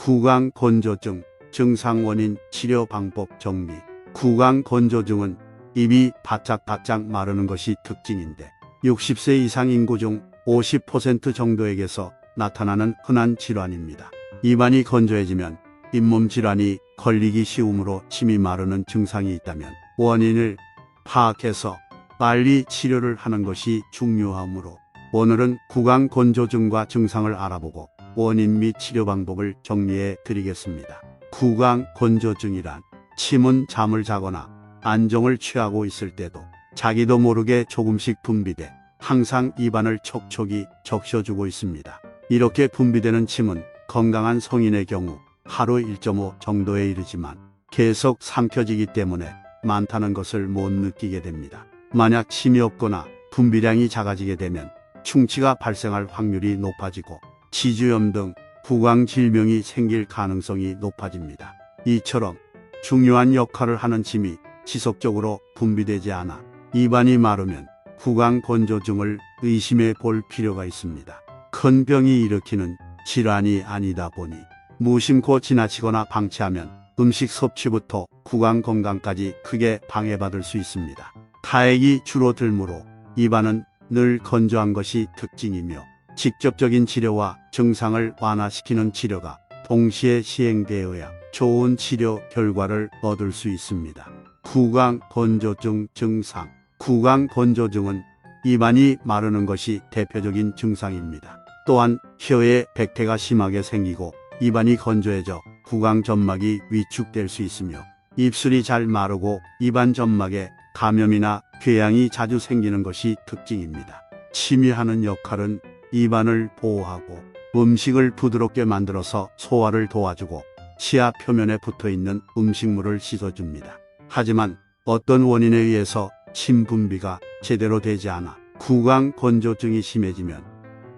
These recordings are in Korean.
구강건조증 증상 원인 치료 방법 정리. 구강건조증은 입이 바짝바짝 마르는 것이 특징인데 60세 이상 인구 중 50% 정도에게서 나타나는 흔한 질환입니다. 입안이 건조해지면 잇몸 질환이 걸리기 쉬우므로 침이 마르는 증상이 있다면 원인을 파악해서 빨리 치료를 하는 것이 중요하므로 오늘은 구강건조증과 증상을 알아보고 원인 및 치료 방법을 정리해 드리겠습니다. 구강건조증이란 침은 잠을 자거나 안정을 취하고 있을 때도 자기도 모르게 조금씩 분비돼 항상 입안을 촉촉이 적셔주고 있습니다. 이렇게 분비되는 침은 건강한 성인의 경우 하루 1.5 정도에 이르지만 계속 삼켜지기 때문에 많다는 것을 못 느끼게 됩니다. 만약 침이 없거나 분비량이 작아지게 되면 충치가 발생할 확률이 높아지고 지주염 등 구강 질병이 생길 가능성이 높아집니다. 이처럼 중요한 역할을 하는 침이 지속적으로 분비되지 않아 입안이 마르면 구강건조증을 의심해 볼 필요가 있습니다. 큰 병이 일으키는 질환이 아니다 보니 무심코 지나치거나 방치하면 음식 섭취부터 구강 건강까지 크게 방해받을 수 있습니다. 타액이 줄어들므로 입안은 늘 건조한 것이 특징이며 직접적인 치료와 증상을 완화시키는 치료가 동시에 시행되어야 좋은 치료 결과를 얻을 수 있습니다. 구강건조증 증상. 구강건조증은 입안이 마르는 것이 대표적인 증상입니다. 또한 혀에 백태가 심하게 생기고 입안이 건조해져 구강 점막이 위축될 수 있으며 입술이 잘 마르고 입안 점막에 감염이나 궤양이 자주 생기는 것이 특징입니다. 침이 하는 역할은 입안을 보호하고 음식을 부드럽게 만들어서 소화를 도와주고 치아 표면에 붙어있는 음식물을 씻어줍니다. 하지만 어떤 원인에 의해서 침 분비가 제대로 되지 않아 구강건조증이 심해지면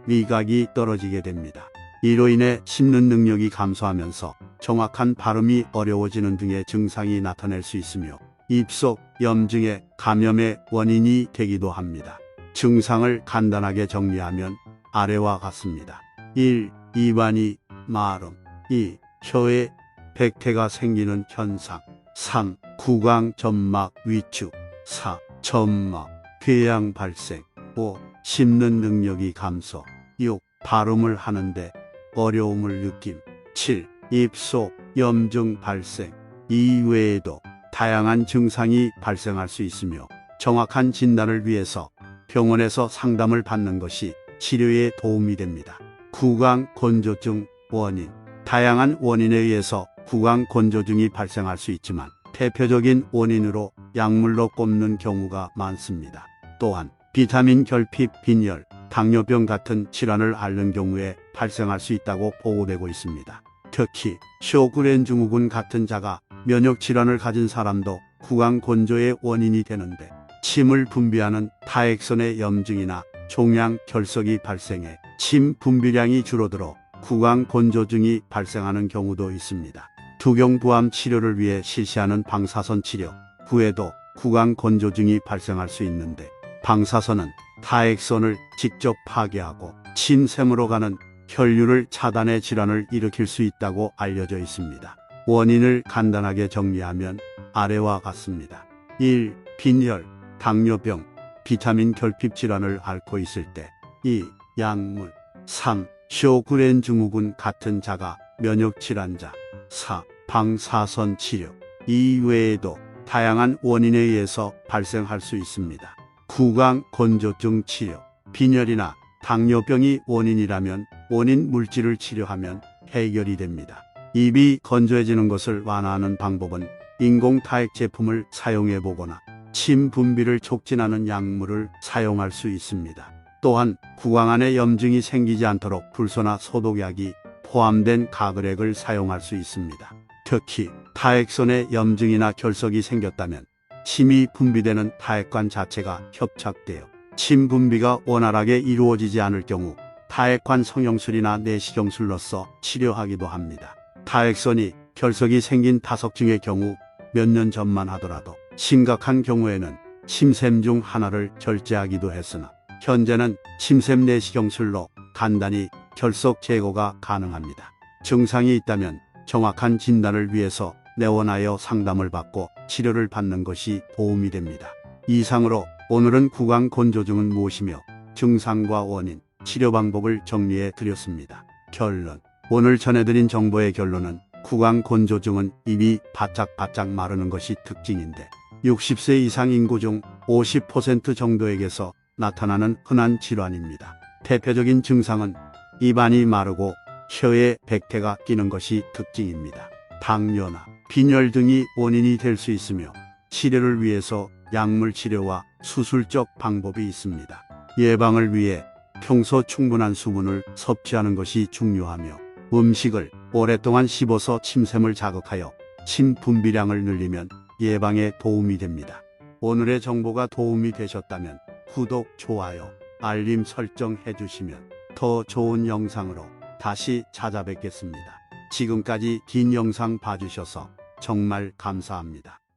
미각이 떨어지게 됩니다. 이로 인해 씹는 능력이 감소하면서 정확한 발음이 어려워지는 등의 증상이 나타낼 수 있으며 입속 염증의 감염의 원인이 되기도 합니다. 증상을 간단하게 정리하면 아래와 같습니다. 1. 입안이 마름. 2. 혀에 백태가 생기는 현상. 3. 구강 점막 위축. 4. 점막, 궤양 발생. 5. 씹는 능력이 감소. 6. 발음을 하는데 어려움을 느낌. 7. 입속 염증 발생. 이 외에도 다양한 증상이 발생할 수 있으며 정확한 진단을 위해서 병원에서 상담을 받는 것이 치료에 도움이 됩니다. 구강건조증 원인. 다양한 원인에 의해서 구강건조증이 발생할 수 있지만 대표적인 원인으로 약물로 꼽는 경우가 많습니다. 또한 비타민 결핍, 빈혈, 당뇨병 같은 질환을 앓는 경우에 발생할 수 있다고 보고되고 있습니다. 특히 쇼그렌 증후군 같은 자가 면역 질환을 가진 사람도 구강 건조의 원인이 되는데 침을 분비하는 타액선의 염증이나 종양 결석이 발생해 침 분비량이 줄어들어 구강 건조증이 발생하는 경우도 있습니다. 두경부암 치료를 위해 실시하는 방사선 치료 후에도 구강 건조증이 발생할 수 있는데 방사선은 타액선을 직접 파괴하고 침샘으로 가는 혈류를 차단해 질환을 일으킬 수 있다고 알려져 있습니다. 원인을 간단하게 정리하면 아래와 같습니다. 1. 빈혈, 당뇨병, 비타민 결핍 질환을 앓고 있을 때. 2. 약물. 3. 쇼그렌 증후군 같은 자가 면역 질환자. 4. 방사선 치료. 이 외에도 다양한 원인에 의해서 발생할 수 있습니다. 구강건조증 치료. 빈혈이나 당뇨병이 원인이라면 원인 물질을 치료하면 해결이 됩니다. 입이 건조해지는 것을 완화하는 방법은 인공타액 제품을 사용해 보거나 침 분비를 촉진하는 약물을 사용할 수 있습니다. 또한 구강 안에 염증이 생기지 않도록 불소나 소독약이 포함된 가글액을 사용할 수 있습니다. 특히 타액선에 염증이나 결석이 생겼다면 침이 분비되는 타액관 자체가 협착되어 침 분비가 원활하게 이루어지지 않을 경우 타액관 성형술이나 내시경술로서 치료하기도 합니다. 타액선이 결석이 생긴 타석증의 경우 몇 년 전만 하더라도 심각한 경우에는 침샘 중 하나를 절제하기도 했으나 현재는 침샘 내시경술로 간단히 결석 제거가 가능합니다. 증상이 있다면 정확한 진단을 위해서 내원하여 상담을 받고 치료를 받는 것이 도움이 됩니다. 이상으로 오늘은 구강 건조증은 무엇이며 증상과 원인, 치료 방법을 정리해 드렸습니다. 결론. 오늘 전해드린 정보의 결론은 구강 건조증은 입이 바짝바짝 마르는 것이 특징인데 60세 이상 인구 중 50% 정도에게서 나타나는 흔한 질환입니다. 대표적인 증상은 입안이 마르고 혀에 백태가 끼는 것이 특징입니다. 당뇨나 빈혈 등이 원인이 될 수 있으며 치료를 위해서 약물 치료와 수술적 방법이 있습니다. 예방을 위해 평소 충분한 수분을 섭취하는 것이 중요하며 음식을 오랫동안 씹어서 침샘을 자극하여 침 분비량을 늘리면 예방에 도움이 됩니다. 오늘의 정보가 도움이 되셨다면 구독, 좋아요, 알림 설정 해주시면 더 좋은 영상으로 다시 찾아뵙겠습니다. 지금까지 긴 영상 봐주셔서 정말 감사합니다.